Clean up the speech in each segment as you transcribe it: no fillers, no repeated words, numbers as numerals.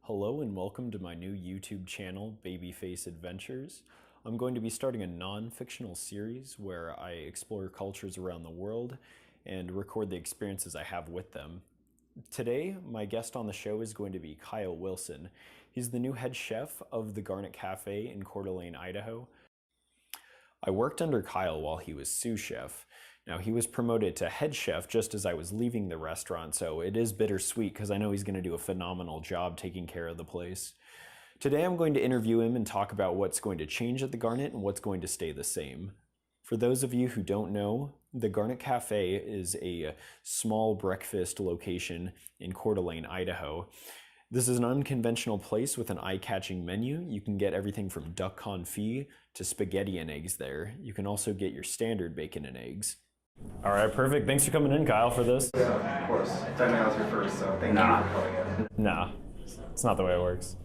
Hello and welcome to my new YouTube channel, Babyface Adventures. I'm going to be starting a non-fictional series where I explore cultures around the world and record the experiences I have with them. Today, my guest on the show is going to be Kyle Wilson. He's the new head chef of the Garnet Cafe in CouerD'Alene, Idaho. I worked under Kyle while he was sous chef. Now, he was promoted to head chef just as I was leaving the restaurant, so it is bittersweet because I know he's going to do a phenomenal job taking care of the place. Today, I'm going to interview him and talk about what's going to change at the Garnet and what's going to stay the same. For those of you who don't know, the Garnet Cafe is a small breakfast location in CouerD'Alene, Idaho. This is an unconventional place with an eye-catching menu. You can get everything from duck confit to spaghetti and eggs there. You can also get your standard bacon and eggs. All right, perfect. Thanks for coming in, Kyle, for this. Yeah, of course. Technically, I was here first, so thank you for coming in. Nah, it's not the way it works.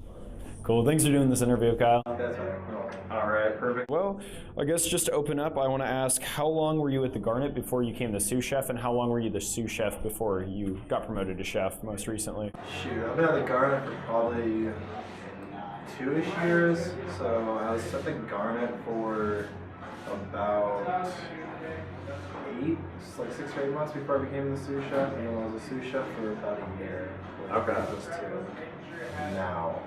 Cool. Thanks for doing this interview, Kyle. That's right. All right, perfect. Well, I guess just to open up, I want to ask, how long were you at the Garnet before you became the sous chef, and how long were you the sous chef before you got promoted to chef most recently? Shoot, I've been at the Garnet for probably 2-ish years, so I was at the Garnet for about 6 or 8 months before I became the sous chef, and then I was a sous chef for about a year. Okay. Just to now,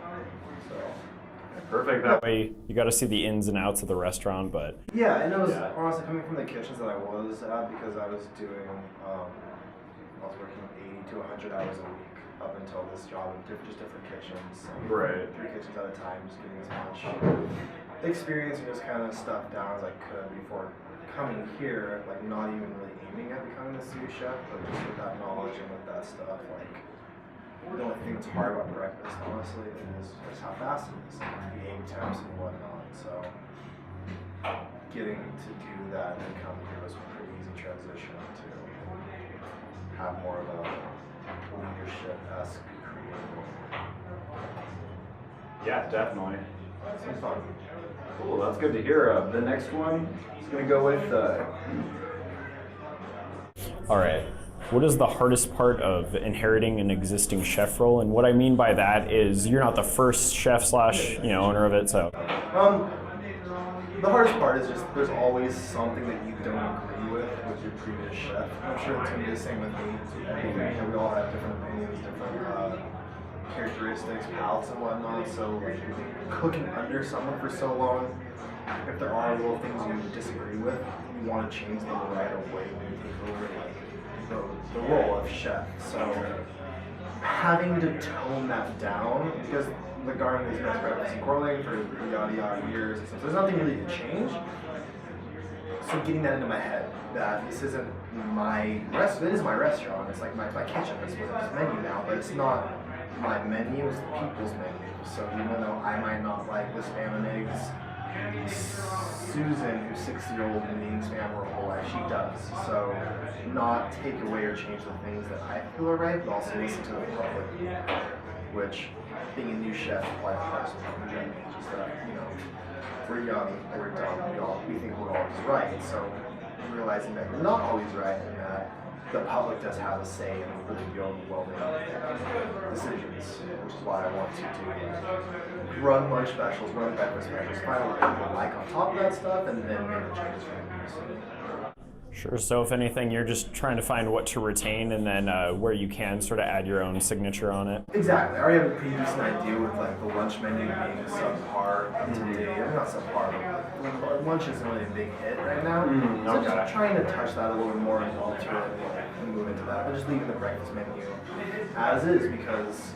so. Perfect. That way you got to see the ins and outs of the restaurant, but... Yeah, and it was honestly coming from the kitchens that I was at, because I was doing, I was working 80 to 100 hours a week up until this job in just different kitchens. Right. 3 kitchens at a time, just getting as much experience and just kind of stuff down as I could before coming here, like not even really aiming at becoming a sous chef, but just with that knowledge and with that stuff, like the only thing that's hard about breakfast, honestly, is just how fast it is, and the egg temps and whatnot. So getting to do that and come here was a pretty easy transition to have more of a leadership-esque creative. Yeah, definitely. It's fun. Cool, that's good to hear. The next one is going to go with... All right. What is the hardest part of inheriting an existing chef role? And what I mean by that is you're not the first chef slash owner of it, so. The hardest part is just there's always something that you don't agree with your previous chef. I'm sure it's going to be the same with me. We all have different opinions, different characteristics, palates and whatnot, so cooking under someone for so long, if there are little things you disagree with, you want to change them right away when you take over the role of chef. So having to tone that down, because the Garnet has been breakfast in CouerD'Alene for yada years, so there's nothing really to change. So getting that into my head, that this isn't my restaurant, it is my restaurant, it's like my kitchen, it's this menu now, but it's not my menu, it's the people's menu. So even though I might not like the spam and eggs, Susan, who's 60-year-old and eating spam her whole life, she does. So not take away or change the things that I feel are right, but also listen to the public, which being a new chef, quite the hardest part in general, just that, we're young, we're dumb, we think we're always right. So realizing that we're not always right and that the public does have a say in really the overwhelming decisions, which is why I want to do run lunch specials, run breakfast specials, find out what people like on top of that stuff, and then make the changes from there. Sure. So if anything, you're just trying to find what to retain, and then where you can sort of add your own signature on it. Exactly. I already have a pretty decent idea with like the lunch menu being subpar today. I'm not subpar, but lunch isn't really a big hit right now. So just trying to touch that a little bit more and alter it and move into that. But just leaving the breakfast menu as is because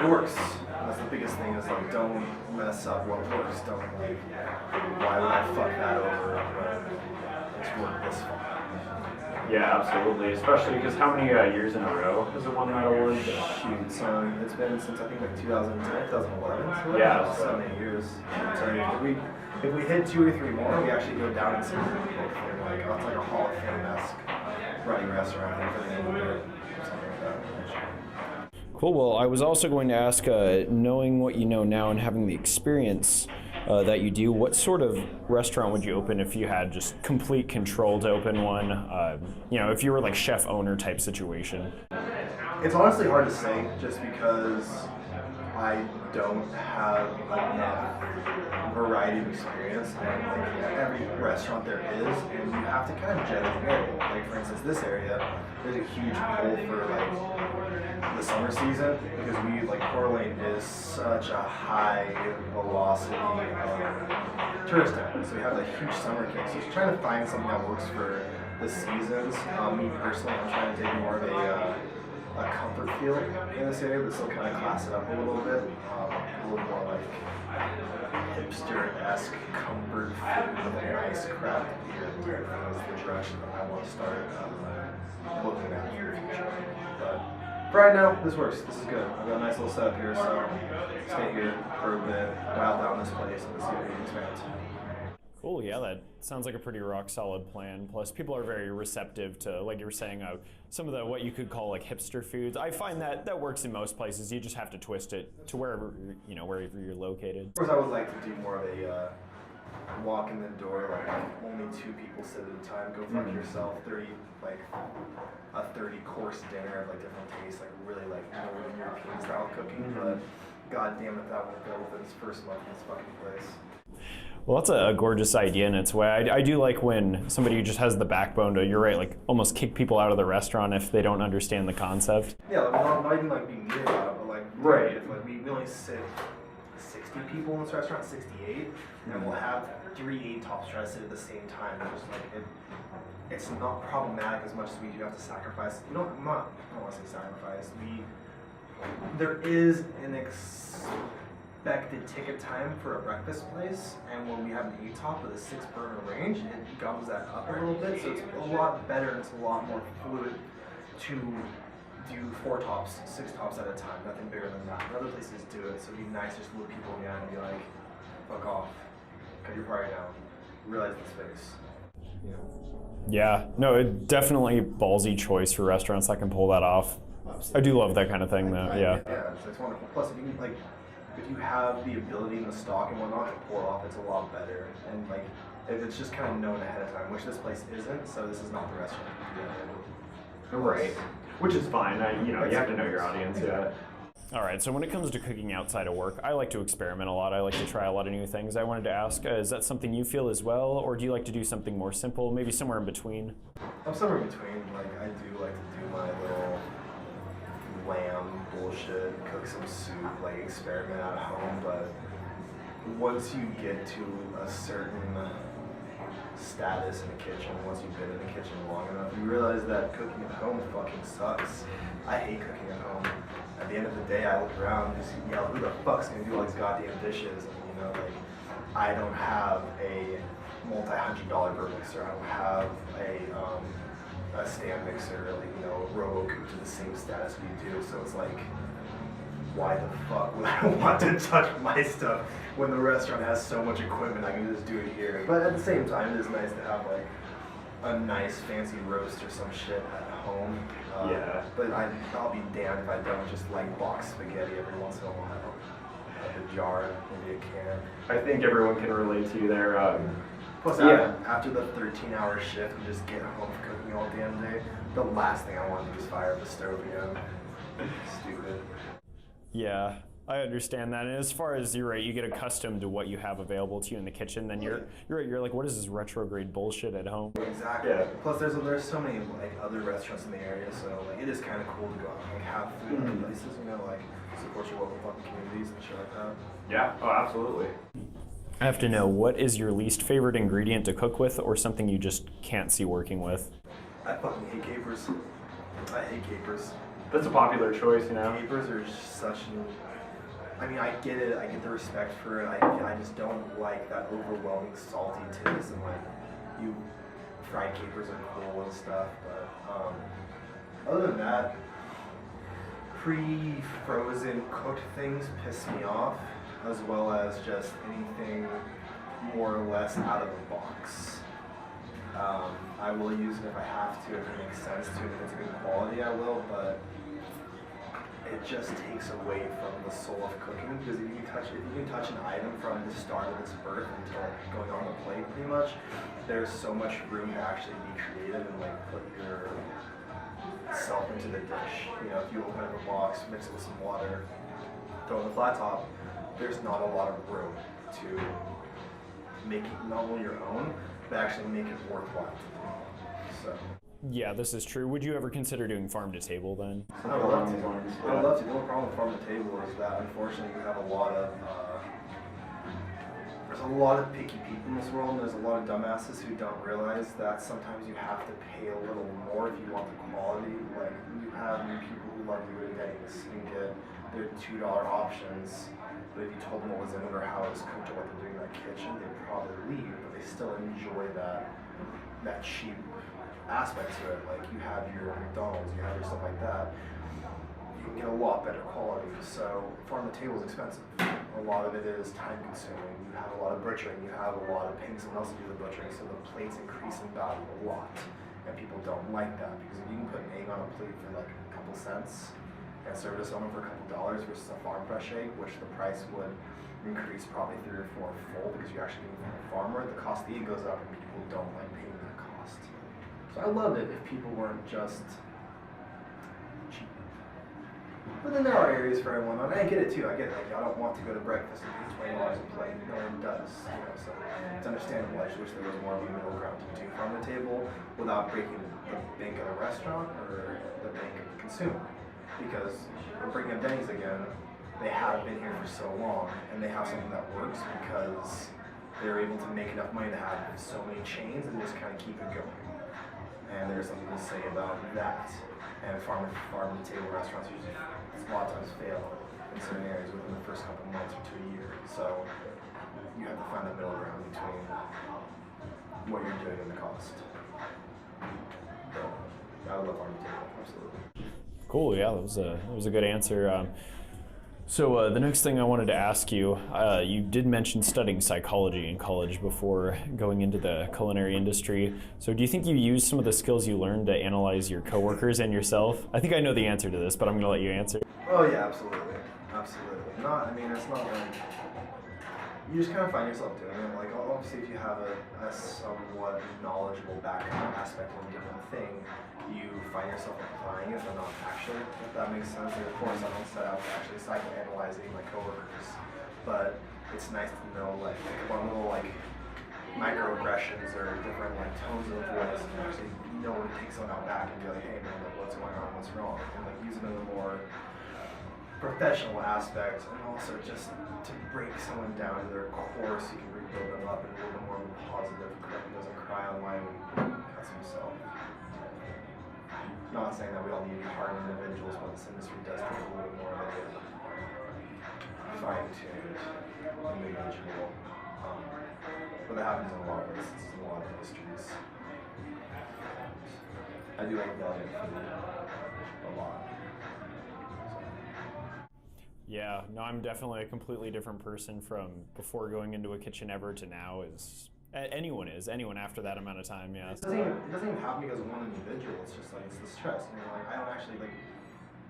it works. That's the biggest thing is like don't mess up what works. Don't like why would I fuck that over when it's worked this far. Yeah, absolutely. Especially because how many years in a row has it won that award? Shoot, so it's been since I think like 2010, 2011. So yeah, 7-8 years. So if we hit 2 or 3 more, we actually go down and see like it's like a Hall of Fame-esque running restaurant for the end of the year, something like that. Cool. Well, I was also going to ask, knowing what you know now and having the experience that you do, what sort of restaurant would you open if you had just complete control to open one? If you were like chef owner type situation. It's honestly hard to say, just because I don't have enough variety of experience, and like every restaurant there is, and you have to kind of judge the area. Like for instance, this area, there's a huge pull for like the summer season because CouerD'Alene is such a high velocity tourist town. So we have a huge summer kick. So just trying to find something that works for the seasons. Me personally, I'm trying to take more of a comfort feel in this area, but still kind of class it up a little bit. A little more like hipster-esque comfort food with a nice craft beer. That's the direction that I want to start looking at for the future. But for right now, this works. This is good. I've got a nice little setup here, so stay here for a bit, dial down this place, and see if we can expand. Cool, yeah, that sounds like a pretty rock solid plan. Plus, people are very receptive to, like you were saying, some of the what you could call like hipster foods. I find that works in most places. You just have to twist it to wherever you're located. Of course, I would like to do more of a walk in the door, like only 2 people sit at a time. Go fuck yourself. 30 course dinner of like different tastes, like really like Northern European style cooking. But god damn it, that won't go within its first month in this fucking place. Well, that's a gorgeous idea in its way. I do like when somebody just has the backbone to, you're right, like almost kick people out of the restaurant if they don't understand the concept. Yeah, like, not even like being mean about it, but like, Right. Like we only sit 60 people in this restaurant, 68, and we'll have 3 8-tops try to sit at the same time. It's just like it's not problematic as much as we do have to sacrifice. I don't want to say sacrifice. There is an expected ticket time for a breakfast place, and when we have an 8-top with a 6-burner range, it gums that up a little bit, so it's a lot better and it's a lot more fluid to do 4 tops, 6 tops at a time, nothing bigger than that. And other places do it, so it'd be nice just to look people in the eye and be like, fuck off, cut your party down, realize the space. You know? Yeah, no, it definitely ballsy choice for restaurants that can pull that off. I do love that kind of thing, though. Yeah. Yeah, so it's wonderful. Plus, if you have the ability in the stock and whatnot to pour off, it's a lot better. And like, if it's just kind of known ahead of time, which this place isn't, so this is not the restaurant. Right. Which is fine. You have to know your audience. Yeah. All right, so when it comes to cooking outside of work, I like to experiment a lot. I like to try a lot of new things. I wanted to ask, is that something you feel as well, or do you like to do something more simple, maybe somewhere in between? I'm somewhere in between. Like, I do like to do my little lamb bullshit, cook some soup, like experiment at home, but once you get to a certain status in the kitchen, once you've been in the kitchen long enough, you realize that cooking at home fucking sucks. I hate cooking at home. At the end of the day, I look around and just yell, who the fuck's gonna do all these goddamn dishes? And like, I don't have a multi-$100 burger mixer. I don't have a stand mixer, like, RoboCoop to the same status we do. So it's like, why the fuck would I want to touch my stuff when the restaurant has so much equipment? I can just do it here. But at the same time, it is nice to have like a nice fancy roast or some shit at home. Yeah. But I'll be damned if I don't just like box spaghetti every once in a while. Like a jar, maybe a can. I think everyone can relate to you there. Plus, after the 13-hour shift and just get home from cooking all damn day, the last thing I want to do is fire up the stove again. Stupid. Yeah, I understand that. And as far as you're right, you get accustomed to what you have available to you in the kitchen. Then you're right. You're like, what is this retrograde bullshit at home? Exactly. Yeah. Plus, there's so many like other restaurants in the area, so like it is kind of cool to go out and like have food in other places. Like support your local fucking communities and shit like that. Yeah. Oh, absolutely. I have to know, what is your least favorite ingredient to cook with, or something you just can't see working with? I fucking hate capers. I hate capers. That's a popular choice, Capers are such an... I mean, I get it. I get the respect for it. I just don't like that overwhelming salty taste. And like, fried capers are cool and stuff. But other than that, pre-frozen cooked things piss me off, as well as just anything more or less out of the box. I will use it if I have to, if it makes sense to, if it's good quality, I will, but it just takes away from the soul of cooking, because if you can touch an item from the start of its birth until going on the plate, pretty much, there's so much room to actually be creative and like put yourself into the dish. If you open up a box, mix it with some water, go on the flat top, there's not a lot of room to make it not only your own, but actually make it worthwhile to do. So. Yeah, this is true. Would you ever consider doing farm to table then? I would love to. I would love to. The only problem with farm to table is that unfortunately you have a lot of there's a lot of picky people in this world, and there's a lot of dumbasses who don't realize that sometimes you have to pay a little more if you want the quality. Like, you have people who love to go to Denny's and get their $2 options, but if you told them what was in it or how it was cooked or what they're doing in that kitchen, they'd probably leave, but they still enjoy that cheap aspect to it. Like, you have your McDonald's, you have your stuff like that, you can get a lot better quality. So farm to table is expensive. A lot of it is time consuming. You have a lot of butchering, you have a lot of paying someone else to do the butchering, so the plates increase in value a lot. And people don't like that, because if you can put an egg on a plate for like a couple cents and serve it to someone for a couple dollars versus a farm fresh egg, which the price would increase probably 3 or 4 fold because you're actually getting it from a farmer, the cost of the egg goes up and people don't like paying that cost. So I loved it if people weren't just cheap. But then there are areas for everyone, and I get it too. I get it. Like, I don't want to go to breakfast and pay $20 a plate. No one does, you know. So it's understandable. I just wish there was more of a middle ground to do farm to table without breaking the bank of the restaurant or the bank of the consumer. Because we're bringing up Denny's again. They have been here for so long, and they have something that works because they're able to make enough money to have so many chains and just kind of keep it going. And there's something to say about that. And farm to table restaurants usually a lot of times fail in certain areas within the first couple of months or to a year. So you have to find the middle ground between what you're doing and the cost. So I would love farm to table, absolutely. Cool. Yeah, that was a good answer. So the next thing I wanted to ask you, you did mention studying psychology in college before going into the culinary industry. So do you think you used some of the skills you learned to analyze your coworkers and yourself? I think I know the answer to this, but I'm going to let you answer. Oh yeah, absolutely. Absolutely. It's not like, you just kind of find yourself doing it. Like, obviously if you have a somewhat knowledgeable background aspect of a different thing, you find yourself applying it, but not actually, if that makes sense. Like, of course, I don't set out to actually psychoanalyzing my coworkers, but it's nice to know, like one little, like, microaggressions or different, like, tones of the voice, and actually know when to take someone out back and be like, hey man, like, what's going on, what's wrong, and like use it in a more professional aspect, and also just to break someone down to their core so you can rebuild them up in a little bit more of a positive, doesn't cry online when he cuts himself. Not saying that we all need to be hard individuals, but this industry does take a little bit more of a fine-tuned individual. But that happens in a lot of instances, in a lot of industries. I do like Garnet Cafe a lot. Yeah, no, I'm definitely a completely different person from before going into a kitchen ever to now. Anyone after that amount of time, yeah. It doesn't even happen because of one individual. It's just like, it's the stress. You know, like, I don't actually, like,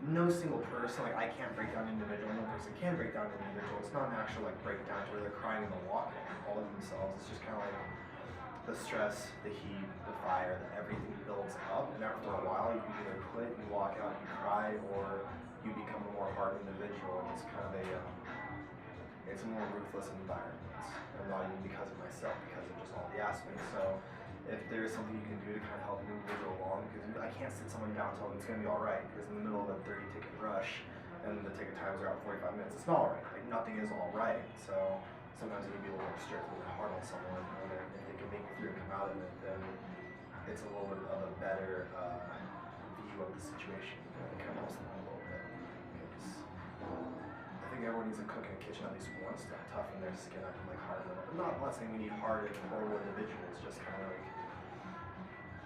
no single person, like, I can't break down an individual. No person can break down an individual. It's not an actual, like, breakdown to where they're crying in the walk all of themselves. It's just kind of like the stress, the heat, the fire, everything builds up. And after a while, you either quit, you walk out, you cry, or you become a more hardened individual. And it's kind of it's a more ruthless environment. And not even because of myself, because of just all the aspects. So if there's something you can do to kind of help an individual along, because I can't sit someone down and tell them it's going to be all right, because in the middle of a 30-ticket rush, and the ticket times are out 45 minutes, it's not all right. Like, nothing is all right. So sometimes you can be a little more strict, a little hard on someone, and then if they can make it through and come out of it, then it's a little bit of a better view of the situation. It kind of helps them out a little bit. Because I think everyone needs to cook in a kitchen at least once to toughen their skin up and like harden them up. I'm not saying we need hardened, horrible individuals, just kind of like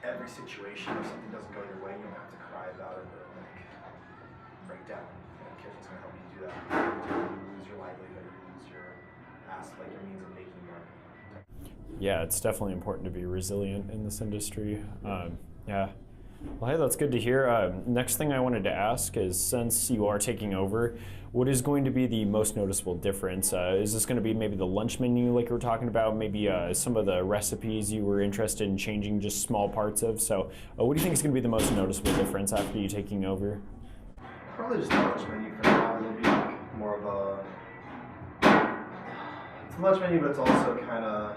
every situation if something doesn't go your way, you don't have to cry about it or like break down. And the kitchen's gonna help you do that. You lose your livelihood, you lose your your means of making money. Yeah, it's definitely important to be resilient in this industry. Yeah. Well, hey, that's good to hear. Next thing I wanted to ask is, since you are taking over, what is going to be the most noticeable difference? Is this going to be maybe the lunch menu like you were talking about, maybe some of the recipes you were interested in changing just small parts of? So what do you think is going to be the most noticeable difference after you taking over? Probably just the lunch menu for now. It'll be like more of a, it's a lunch menu, but it's also kind of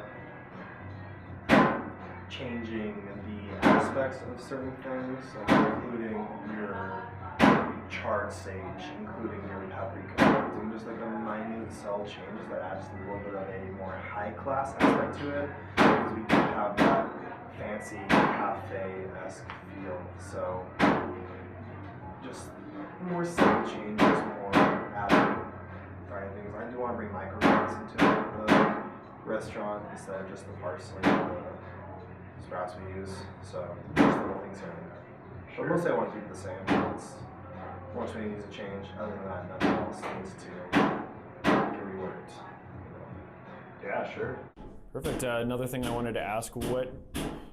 changing the aspects of certain things, like including your charred sage, including your paprika, doing just like a minute cell changes that adds a little bit of a more high class aspect to it, because we do have that fancy cafe-esque feel. So just more subtle changes, more adding frying things. I do want to bring microgreens into the restaurant instead of just the parsley and the sprouts we use. So just little things here and there. But mostly I want to keep it the same. It's, once we needs to change, other than that, nothing else needs to get reworked. Yeah, sure. Perfect. Another thing I wanted to ask,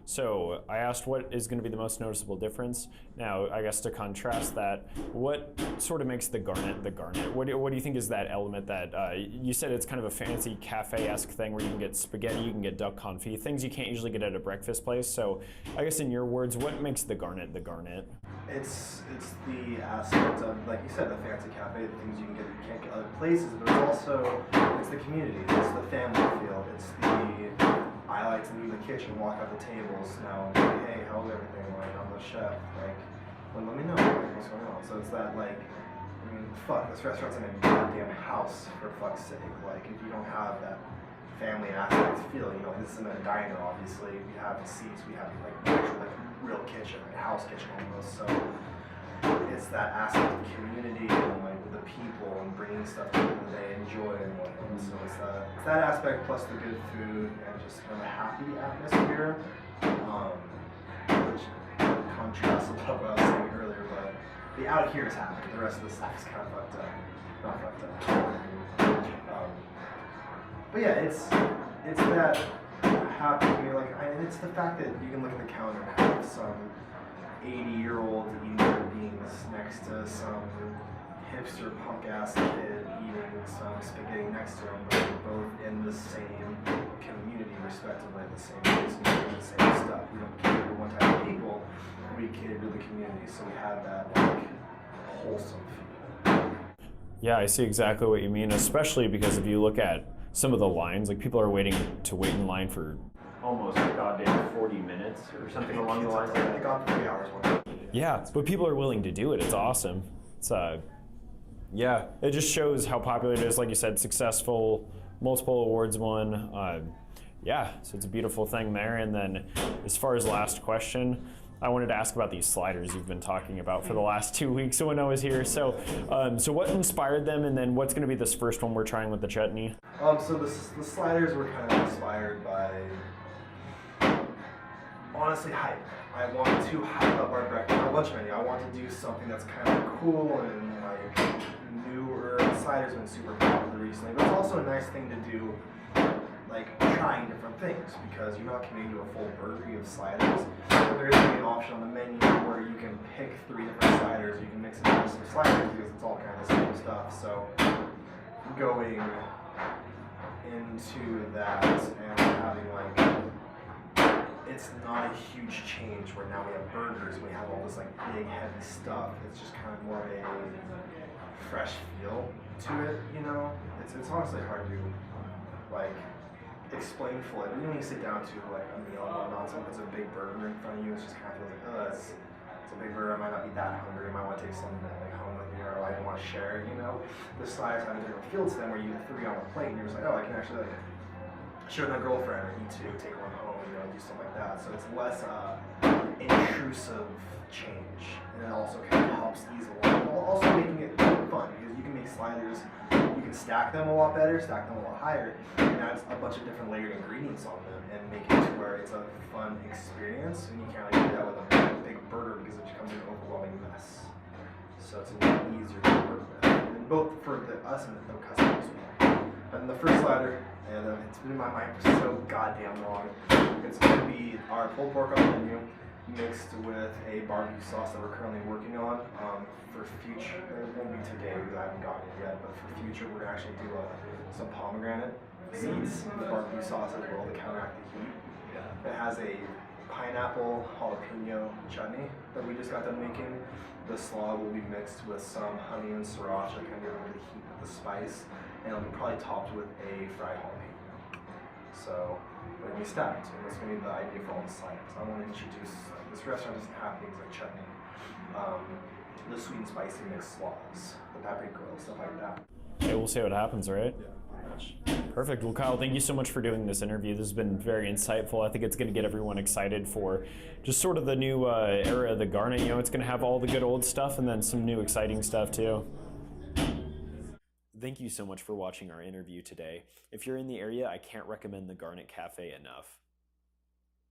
so I asked what is going to be the most noticeable difference. Now, I guess to contrast that, what sort of makes the Garnet the Garnet? What do you think is that element that, you said it's kind of a fancy cafe-esque thing where you can get spaghetti, you can get duck confit, things you can't usually get at a breakfast place. So I guess in your words, what makes the Garnet the Garnet? It's the aspect of, like you said, the fancy cafe, the things you can get that you can't get other places, but it's also, it's the community, it's the family feel, it's the, I like to leave the kitchen, walk out the tables now, and be like, hey, how's everything? Like, I'm the chef. Like, well, let me know what's going on. So it's that, like, I mean, fuck, this restaurant's in a goddamn house, for fuck's sake. Like, if you don't have that family aspect feel, you know, this isn't a diner, obviously. We have the seats, we have, like, actual, like, real kitchen, like a house kitchen almost. So it's that aspect of the community and, like, the people and bringing stuff to them that they enjoy and whatnot. So it's that aspect plus the good food and just kind of a happy atmosphere, which contrasts a lot of what I was saying earlier, but the out here is happy, the rest of the stack's kind of fucked up. Not fucked up. But yeah, it's that happy, and it's the fact that you can look at the counter and have some 80-year-old eating their beans next to some hipster punk ass kid eating some spaghetti next to him, but they're both in the same community, respectively, the same place, and the same stuff. We don't cater to one type of people, we cater to the community, so we have that like wholesome feel. Yeah, I see exactly what you mean, especially because if you look at some of the lines, like people are wait in line for Almost a goddamn 40 minutes or something along the lines. They got 3 hours one. yeah, but people are willing to do it. It's awesome. It's yeah, it just shows how popular it is. Like you said, successful, multiple awards won. Yeah, so it's a beautiful thing there. And then as far as last question, I wanted to ask about these sliders you've been talking about for the last 2 weeks when I was here. So, so what inspired them, and then what's going to be this first one we're trying with the chutney? So the sliders were kind of inspired by, honestly, hype. I wanted to hype up our lunch menu. I want to do something that's kind of cool and like newer. Sliders been super popular recently, but it's also a nice thing to do, like trying different things, because you're not committing to a full burger. You have sliders, but there is an option on the menu where you can pick 3 different sliders. You can mix and match some sliders because it's all kind of the same stuff. So going into that and having like, it's not a huge change where now we have burgers, we have all this like big heavy stuff. It's just kind of more of a fresh feel to it, you know? It's honestly hard to like explain fully. But when you sit down to like a meal and whatnot, someone puts a big burger in front of you, it just kind of feels like, oh, it's a big burger. I might not be that hungry. I might want to take something like home with me, or I don't want to share it, you know? The sliders have a different feel to them where you get 3 on a plate and you're just like, oh, I can actually like share with my girlfriend or eat 2, take one home, you know, do something like that. So it's less intrusive change, and it also kind of helps ease along. Also making it fun, because you can make sliders, you can stack them a lot better, stack them a lot higher, and add a bunch of different layered ingredients on them, and make it to where it's a fun experience. And you can't really do that with a big burger because it becomes an overwhelming mess. So it's a lot easier to work with, and both for us and the customers. And the first slider, and it's been in my mind for so goddamn long. It's going to be our pulled pork on the menu, mixed with a barbecue sauce that we're currently working on. For future, it won't be today because I haven't gotten it yet, but for future we're going to actually do some pomegranate seeds with barbecue sauce as well to counteract the heat. It has a pineapple jalapeno chutney that we just got done making. The slaw will be mixed with some honey and sriracha, kind of get rid of the heat of the spice, and it'll be probably topped with a fried jalapeno. So it'll be stacked, and it's going to be the idea for all the sides. I want to introduce, this restaurant doesn't have things like chutney, the sweet and spicy mixed slaws, the paprika grill, stuff like that. Okay, we'll see what happens, right? Yeah, pretty much. Perfect. Well, Kyle, thank you so much for doing this interview. This has been very insightful. I think it's going to get everyone excited for just sort of the new era of the Garnet. You know, it's going to have all the good old stuff and then some new exciting stuff too. Thank you so much for watching our interview today. If you're in the area, I can't recommend the Garnet Cafe enough.